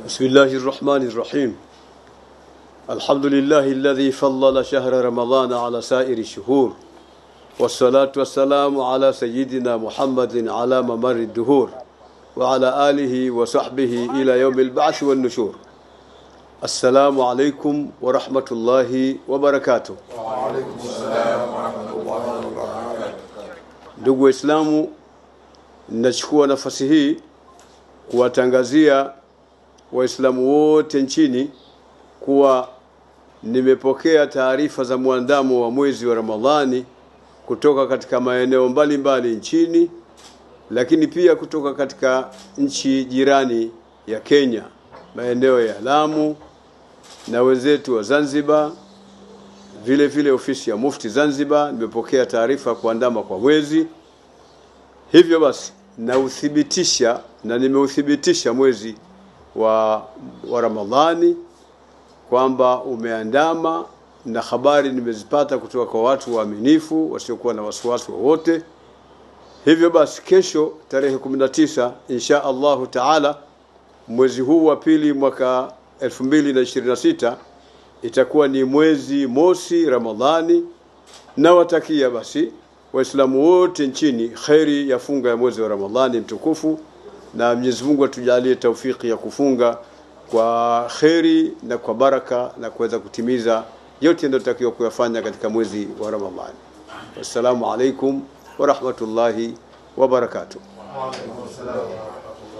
بسم الله الرحمن الرحيم. الحمد لله الذي فضل شهر رمضان على سائر الشهور، والصلاة والسلام على سيدنا محمد على ممر الدهور، وعلى آله وصحبه إلى يوم البعث والنشور. السلام عليكم ورحمة الله وبركاته. وعليكم السلام ورحمة الله وبركاته. Ndugu Waislamu, nachukua nafasi hii kuwatangazia Waislamu wote nchini kuwa nimepokea taarifa za muandamo wa mwezi wa Ramadhani kutoka katika maeneo mbalimbali nchini, lakini pia kutoka katika nchi jirani ya Kenya, maeneo ya Lamu na wenzetu wa Zanzibar, vile vile ofisi ya Mufti Zanzibar. Nimepokea taarifa kuandama kwa mwezi. Hivyo basi nauthibitisha na nimeuthibitisha mwezi wa Ramadhani kwamba umeandama, na habari nimezipata kutoka kwa watu waaminifu wasiokuwa na wasiwasi wowote. Hivyo basi kesho tarehe 19 insha Allahu Taala, mwezi huu wa pili mwaka 2026 itakuwa ni mwezi mosi Ramadhani, na watakia basi Waislamu wote nchini khairi ya funga ya mwezi wa Ramadhani mtukufu, na Mwenyezi Mungu atujalie taufiki ya kufunga kwa khairi na kwa baraka na kuweza kutimiza yote ndotakiwa kuyafanya katika mwezi wa Ramadhani. Wassalamu alaikum wa rahmatullahi wa barakatuh. Wa alaikum assalam.